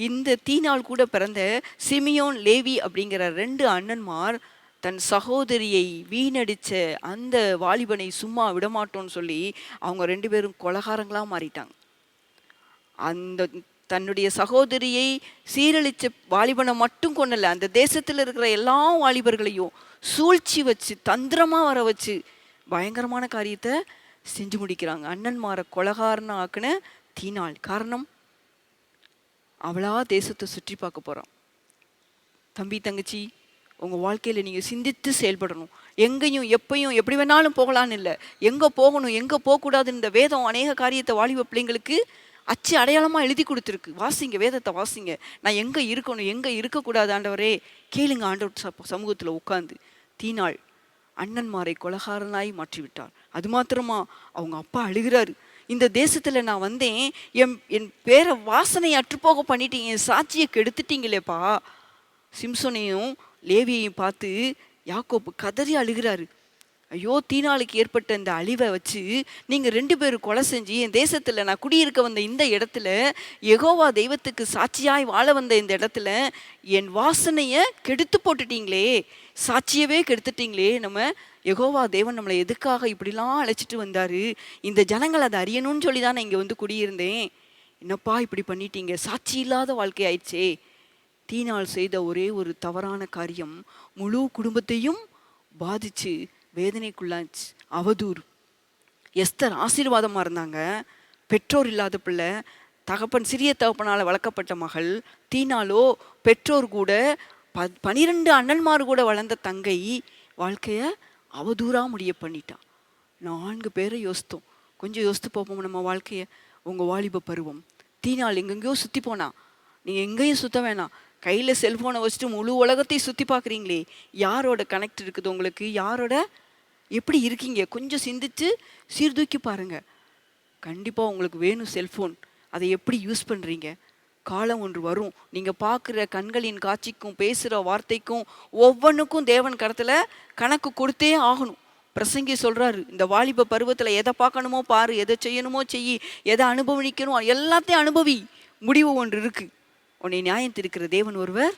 இந்த தீனாள் கூட பிறந்த சிமியோன், லேவி அப்படிங்கிற 2 அண்ணன்மார் தன் சகோதரியை வீணடித்த அந்த வாலிபனை சும்மா விடமாட்டோன்னு சொல்லி அவங்க 2 பேரும் கொலகாரங்களாக மாறிட்டாங்க. அந்த தன்னுடைய சகோதரியை சீரழித்த வாலிபனை மட்டும் கொண்டல, அந்த தேசத்தில் இருக்கிற எல்லா வாலிபர்களையும் சூழ்ச்சி வச்சு தந்திரமாக வர வச்சு பயங்கரமான காரியத்தை செஞ்சு முடிக்கிறாங்க. அண்ணன்மாரை கொலகாரனை ஆக்கின தீனாள். காரணம், அவளா தேசத்தை சுற்றி பார்க்க போகிறான். தம்பி தங்கச்சி, உங்கள் வாழ்க்கையில் நீங்கள் சிந்தித்து செயல்படணும். எங்கேயும் எப்பையும் எப்படி வேணாலும் போகலான்னு இல்லை, எங்கே போகணும் எங்கே போகக்கூடாதுன்னு இந்த வேதம் அநேக காரியத்தை வாலிப பிள்ளைங்களுக்கு அச்சு அடையாளமாக எழுதி கொடுத்துருக்கு. வாசிங்க, வேதத்தை வாசிங்க. நான் எங்கே இருக்கணும் எங்கே இருக்கக்கூடாது ஆண்டவரே கேளுங்க. ஆண்டவர் சமூகத்தில் உட்காந்து தீனாள் அண்ணன்மாரை கொலகாரனாய் மாற்றிவிட்டார். அது மாத்திரமா, அவங்க அப்பா அழுகிறாரு, இந்த தேசத்தில் நான் வந்தேன், என் பேரை வாசனை அற்றுப்போக பண்ணிட்டீங்க, என் சாட்சியை கெடுத்துட்டீங்களேப்பா. சிம்சோனையும் லேவியையும் பார்த்து யாக்கோப்பு கதறி அழுகிறாரு. ஐயோ, தீனாளுக்கு ஏற்பட்ட இந்த அழிவை வச்சு நீங்கள் 2 பேரும் கொலை செஞ்சு என் தேசத்தில் நான் குடியிருக்க வந்த இந்த இடத்துல, யெகோவா தெய்வத்துக்கு சாட்சியாய் வாழ வந்த இந்த இடத்துல என் வாசனையை கெடுத்து போட்டுட்டீங்களே, சாட்சியவே கெடுத்துட்டீங்களே. நம்ம யெகோவா தேவன் நம்மளை எதுக்காக இப்படிலாம் அழைச்சிட்டு வந்தார், இந்த ஜனங்கள் அதை அறியணும்னு சொல்லி தான் நான் இங்கே வந்து குடியிருந்தேன், என்னப்பா இப்படி பண்ணிட்டீங்க, சாட்சி இல்லாத வாழ்க்கை ஆயிடுச்சே. தீனாள் செய்த ஒரே ஒரு தவறான காரியம் முழு குடும்பத்தையும் பாதிச்சு வேதனைக்குள்ளாச்சு. அவதூறு. எஸ்தர் ஆசீர்வாதமாக இருந்தாங்க, பெற்றோர் இல்லாத பிள்ளை, தகப்பன் சிறிய தகப்பனால் வளர்க்கப்பட்ட மகள். தீனாளோ பெற்றோர் கூட 12 அண்ணன்மார் கூட வளர்ந்த தங்கை வாழ்க்கையை அவதூறாக முடிய பண்ணிட்டான். 4 பேரை யோசித்தோம். கொஞ்சம் யோசித்து பார்ப்போம் நம்ம வாழ்க்கையை. உங்கள் வாலிப பருவம். தீனாள் எங்கெங்கேயோ சுற்றி போனா, நீங்கள் எங்கேயும் சுற்ற வேணாம், கையில் செல்ஃபோனை வச்சுட்டு முழு உலகத்தையும் சுற்றி பார்க்குறீங்களே, யாரோட கனெக்ட் இருக்குது உங்களுக்கு, யாரோட எப்படி இருக்கீங்க, கொஞ்சம் சிந்திச்சு சீர்தூக்கி பாருங்கள். கண்டிப்பாக உங்களுக்கு வேணும் செல்ஃபோன், அதை எப்படி யூஸ் பண்ணுறீங்க. காலம் ஒன்று வரும், நீங்கள் பார்க்குற கண்களின் காட்சிக்கும் பேசுகிற வார்த்தைக்கும் ஒவ்வொன்றுக்கும் தேவன் கருத்தில் கணக்கு கொடுத்தே ஆகணும். பிரசங்கி சொல்கிறாரு, இந்த வாலிப பருவத்தில் எதை பார்க்கணுமோ பாரு, எதை செய்யணுமோ செய்யி, எதை அனுபவிக்கணும் எல்லாத்தையும் அனுபவி. முடிவு ஒன்று இருக்குது, உன்னை நியாயம் திருக்கிற தேவன் ஒருவர்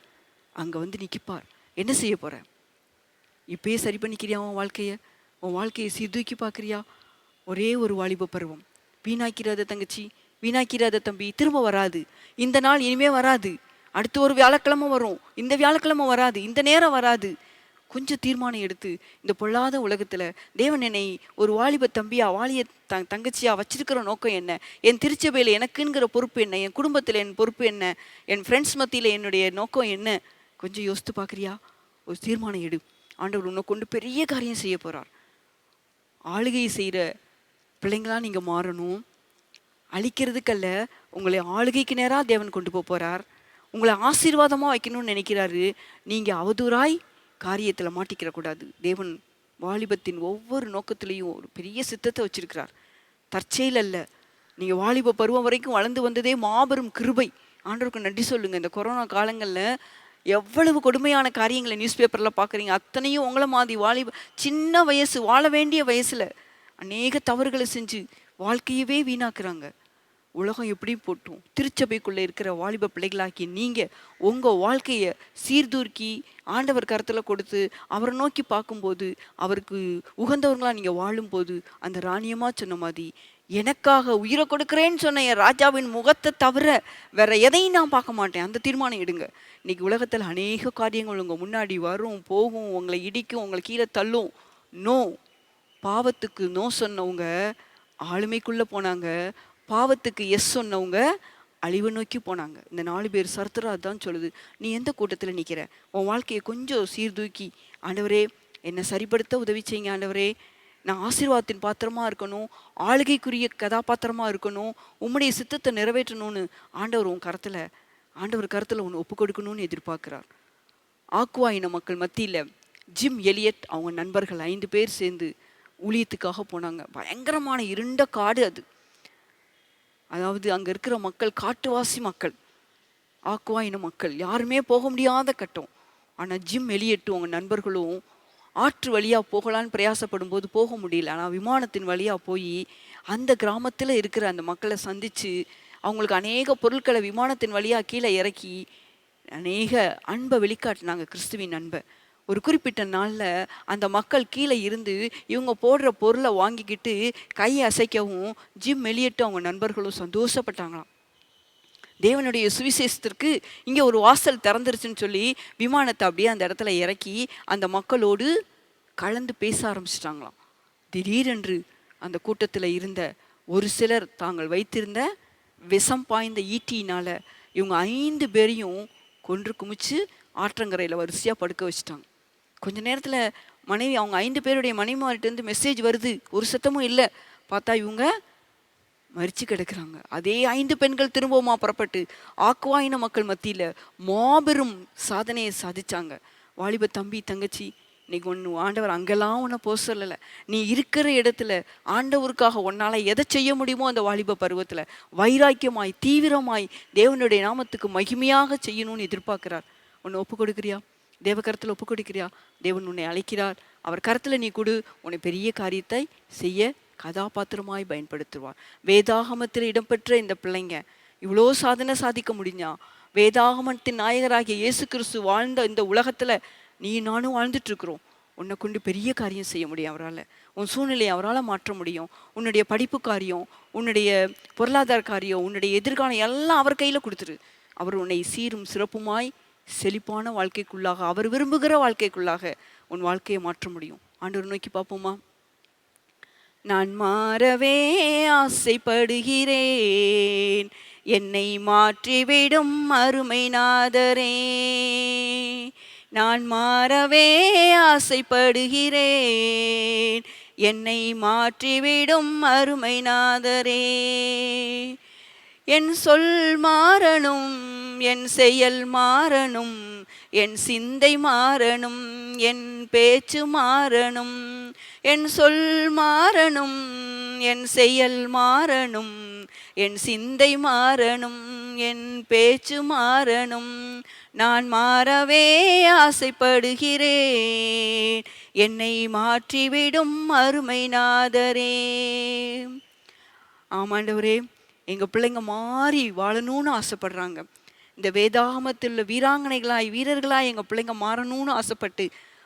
அங்கே வந்து நிற்கிப்பார். என்ன செய்ய போகிற? இப்பயே சரி பண்ணிக்கிறியா உன் வாழ்க்கையை? உன் வாழ்க்கையை சீர்தூக்கி பார்க்குறியா? ஒரே ஒரு வாலிப பருவம். வீணாக்கிறாத தங்கச்சி, வீணாக்கிறாத தம்பி. திரும்ப வராது இந்த நாள், இனிமே வராது. அடுத்து ஒரு வியாழக்கிழமை வரும், இந்த வியாழக்கிழமை வராது, இந்த நேரம் வராது. கொஞ்சம் தீர்மானம் எடுத்து, இந்த பொல்லாத உலகத்தில் தேவன் என்னை ஒரு வாலிப தம்பியா வாலிய தங்கச்சியா வச்சிருக்கிற நோக்கம் என்ன, என் திருச்சபையில் எனக்குங்கிற பொறுப்பு என்ன, என் குடும்பத்தில் என் பொறுப்பு என்ன, என் ஃப்ரெண்ட்ஸ் மத்தியில் என்னுடைய நோக்கம் என்ன, கொஞ்சம் யோசித்து பார்க்குறியா? ஒரு தீர்மானம் எடு. ஆண்டவர் உன்னை கொண்டு பெரிய காரியம் செய்ய போகிறார். ஆளுகை செய்கிற பிள்ளைங்களா நீங்கள் மாறணும். அழிக்கிறதுக்கல்ல, உங்களை ஆளுகைக்கு நேராக தேவன் கொண்டு போகிறார். உங்களை ஆசீர்வாதமாக வைக்கணும்னு நினைக்கிறாரு. நீங்கள் அவதூறாய் காரியத்தில் மாட்டிக்கிறக்கூடாது. தேவன் வாலிபத்தின் ஒவ்வொரு நோக்கத்திலையும் ஒரு பெரிய சித்தத்தை வச்சிருக்கிறார். தற்செயல் அல்ல. நீங்கள் வாலிப பருவம் வரைக்கும் வளர்ந்து வந்ததே மாபெரும் கிருபை. ஆண்டவருக்கு நன்றி சொல்லுங்கள். இந்த கொரோனா காலங்களில் எவ்வளவு கொடுமையான காரியங்களை நியூஸ் பேப்பரில் பார்க்குறீங்க. அத்தனையும் உங்களை மாதிரி வாலிப சின்ன வயசு, வாழ வேண்டிய வயசில் அநேக தவறுகளை செஞ்சு வாழ்க்கையவே வீணாக்குறாங்க. உலகம் எப்படி போட்டும் திருச்சபைக்குள்ளே இருக்கிற வாலிப பிள்ளைகளாக்கி நீங்கள் உங்கள் வாழ்க்கையை சீர்தூக்கி ஆண்டவர் கருத்தில் கொடுத்து அவரை நோக்கி பார்க்கும்போது, அவருக்கு உகந்தவர்களாக நீங்கள் வாழும்போது, அந்த ராணியமாக சொன்ன மாதிரி எனக்காக உயிரை கொடுக்குறேன்னு சொன்ன என் ராஜாவின் முகத்தை தவிர வேற எதையும் நான் பார்க்க மாட்டேன், அந்த தீர்மானம் எடுங்க. இன்னைக்கு உலகத்தில் அநேக காரியங்கள் உங்கள் முன்னாடி வரும் போகும், உங்களை இடிக்கும், உங்களை கீழே தள்ளும். நோ, பாவத்துக்கு நோ சொன்னவங்க ஆளுமைக்குள்ளே போனாங்க, பாவத்துக்கு எஸ் சொன்னவங்க அழிவை நோக்கி போனாங்க. இந்த 4 பேர் சரித்திரம் அதான் சொல்லுது. நீ எந்த கூட்டத்தில் நிற்கிற? உன் வாழ்க்கையை கொஞ்சம் சீர்தூக்கி, ஆண்டவரே என்னை சரிப்படுத்த உதவி செய்யுங்க ஆண்டவரே, நான் ஆசீர்வாதத்தின் பாத்திரமாக இருக்கணும், ஆளுகைக்குரிய கதாபாத்திரமாக இருக்கணும், உம்முடைய சித்தத்தை நிறைவேற்றணும்னு ஆண்டவர் கருத்தில் ஒன்று ஒப்பு கொடுக்கணும்னு எதிர்பார்க்குறார். ஆக்குவா இன மக்கள் மத்தியில் ஜிம் எலியட் அவங்க நண்பர்கள் 5 பேர் சேர்ந்து ஊழியத்துக்காக போனாங்க. பயங்கரமான இருண்ட காடு அது. அதாவது அங்கே இருக்கிற மக்கள் காட்டுவாசி மக்கள், ஆக்குவா இன மக்கள், யாருமே போக முடியாத கட்டம். ஆனால் ஜிம் எலியட்டும் அவங்க நண்பர்களும் ஆற்று வழியாக போகலான்னு பிரயாசப்படும் போது போக முடியல. ஆனால் விமானத்தின் வழியாக போய் அந்த கிராமத்தில் இருக்கிற அந்த மக்களை சந்தித்து அவங்களுக்கு அநேக பொருட்களை விமானத்தின் வழியாக கீழே இறக்கி அநேக அன்பை வெளிக்காட்டினாங்க, கிறிஸ்துவின் அன்பை. ஒரு குறிப்பிட்ட நாளில் அந்த மக்கள் கீழே இருந்து இவங்க போடுற பொருளை வாங்கிக்கிட்டு கையை அசைக்கவும் ஜிம் எலியட்டும் அவங்க நண்பர்களும் சந்தோஷப்பட்டாங்களாம். தேவனுடைய சுவிசேஷத்திற்கு இங்கே ஒரு வாசல் திறந்துருச்சுன்னு சொல்லி விமானத்தை அப்படியே அந்த இடத்துல இறக்கி அந்த மக்களோடு கலந்து பேச ஆரம்பிச்சிட்டாங்களாம். திடீரென்று அந்த கூட்டத்தில் இருந்த ஒரு சிலர் தாங்கள் வைத்திருந்த விஷம் பாய்ந்த ஈட்டியினால் இவங்க 5 பேரையும் கொன்று குமிச்சு ஆற்றங்கரையில் வரிசையாக படுக்க வச்சுட்டாங்க. கொஞ்ச நேரத்தில் மனைவி அவங்க 5 பேருடைய மனைவிமார்கிட்டேருந்து மெசேஜ் வருது, ஒரு சத்தமும் இல்லை. பார்த்தா இவங்க மரிச்சு கிடக்குறாங்க. அதே 5 பெண்கள் திரும்பவுமா புறப்பட்டு ஆக்குவாயின மக்கள் மத்தியில் மாபெரும் சாதனையை சாதிச்சாங்க. வாலிப தம்பி தங்கச்சி, இன்னைக்கு ஒன்று ஆண்டவர் அங்கெல்லாம் உன்னை போக சொல்லலை. நீ இருக்கிற இடத்துல ஆண்டவருக்காக உன்னால் எதை செய்ய முடியுமோ அந்த வாலிப பருவத்தில் வைராக்கியமாய் தீவிரமாய் தேவனுடைய நாமத்துக்கு மகிமையாக செய்யணும்னு எதிர்பார்க்கிறார். உன்னை ஒப்பு கொடுக்குறியா? தேவ கருத்தில் ஒப்பு கொடுக்கிறியா? தேவன் உன்னை அழைக்கிறார். அவர் கருத்தில் நீ கொடு, உன்னை பெரிய காரியத்தை செய்ய கதாபாத்திரமாய் பயன்படுத்துவார். வேதாகமத்தில் இடம்பெற்ற இந்த பிள்ளைங்க இவ்வளோ சாதனை சாதிக்க முடிஞ்சா, வேதாகமத்தின் நாயகராகிய இயேசு கிறிஸ்து வாழ்ந்த இந்த உலகத்தில் நீ நானும் வாழ்ந்துட்டு இருக்கிறோம். உன்னை கொண்டு பெரிய காரியம் செய்ய முடியும் அவரால். உன் சூழ்நிலையை அவரால் மாற்ற முடியும். உன்னுடைய படிப்பு காரியம், உன்னுடைய பொருளாதார காரியம், உன்னுடைய எதிர்காலம் எல்லாம் அவர் கையில் கொடுத்துரு. அவர் உன்னை சீரும் சிறப்புமாய் செழிப்பான வாழ்க்கைக்குள்ளாக, அவர் விரும்புகிற வாழ்க்கைக்குள்ளாக உன் வாழ்க்கையை மாற்ற முடியும். ஆண்டவர் நோக்கி பார்ப்போமா? நான் மாறவே ஆசைப்படுகிறேன், என்னை மாற்றிவிடும் அருமை நாதரே. நான் மாறவே ஆசைப்படுகிறேன், என்னை மாற்றிவிடும் அருமை நாதரே. என் சொல் மாறணும், என் செயல் மாறணும், என் சிந்தை மாறணும், என் பேச்சு மாறணும். என் சொல் மாறணும், என் செயல் மாறணும், என் சிந்தை மாறணும், என் பேச்சு மாறணும். நான் மாறவே ஆசைப்படுகிறேன், என்னை மாற்றிவிடும் அருமை நாதரே. ஆமாண்டவரே, எங்கள் பிள்ளைங்க மாறி வாழணும்னு ஆசைப்படுறாங்க. இந்த வேதாகமத்தில் உள்ள வீராங்கனைகளாய் வீரர்களாய் எங்கள் பிள்ளைங்க மாறணும்னு ஆசைப்பட்டு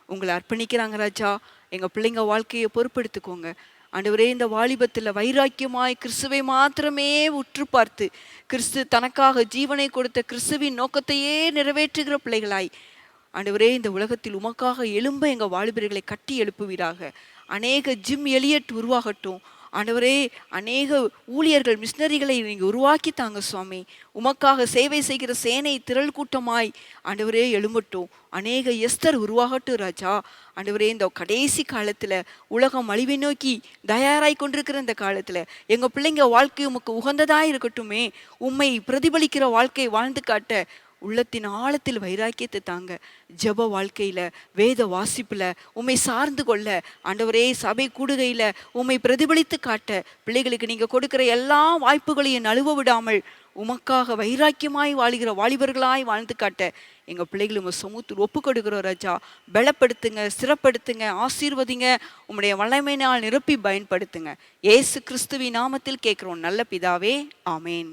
உங்களை அர்ப்பணிக்கிறாங்க ராஜா. எங்கள் பிள்ளைங்க வாழ்க்கையை பொறுப்பெடுத்துக்கோங்க ஆண்டவரே. இந்த வாலிபத்தில் வைராக்கியமாய் கிறிஸ்துவை மாத்திரமே உற்று பார்த்து கிறிஸ்து தனக்காக ஜீவனை கொடுத்த கிறிஸ்துவின் நோக்கத்தையே நிறைவேற்றுகிற பிள்ளைகளாய் ஆண்டவரே, இந்த உலகத்தில் உமக்காக எழும்ப எங்கள் வாலிபர்களை கட்டி எழுப்புவீராக. அநேக ஜிம் எலியட் உருவாகட்டும் ஆண்டவரே. அநேக ஊழியர்கள் மிஷினரிகளை நீங்கள் உருவாக்கி தாங்க சுவாமி. உமக்காக சேவை செய்கிற சேனை திரள் கூட்டமாய் ஆண்டவரே எழும்பட்டும். அநேக எஸ்தர் உருவாகட்டும் ராஜா. ஆண்டவரே, இந்த கடைசி காலத்தில் உலகம் அழிவை நோக்கி தயாராய் கொண்டிருக்கிற இந்த காலத்தில் எங்கள் பிள்ளைங்க வாழ்க்கை உமக்கு உகந்ததாக இருக்கட்டுமே. உம்மை பிரதிபலிக்கிற வாழ்க்கை வாழ்ந்து காட்ட உள்ளத்தின் ஆழத்தில் வைராக்கியத்தை தாங்க. ஜப வாழ்க்கையில், வேத வாசிப்பில் உம்மை சார்ந்து கொள்ள ஆண்டவரே, சபை கூடுகையில் உம்மை பிரதிபலித்து காட்ட பிள்ளைகளுக்கு நீங்கள் கொடுக்குற எல்லா வாய்ப்புகளையும் நழுவ விடாமல் உமக்காக வைராக்கியமாய் வாழுகிற வாலிபர்களாய் வாழ்ந்து காட்ட எங்கள் பிள்ளைகள் உங்கள் சமூகத்தில் ஒப்பு கொடுக்கிறோம் ராஜா. பலப்படுத்துங்க, சிறப்படுத்துங்க, ஆசீர்வதிங்க, உம்முடைய வல்லமையினால் நிரப்பி பயன்படுத்துங்க. இயேசு கிறிஸ்துவின் நாமத்தில் கேட்குறோம் நல்ல பிதாவே, ஆமேன்.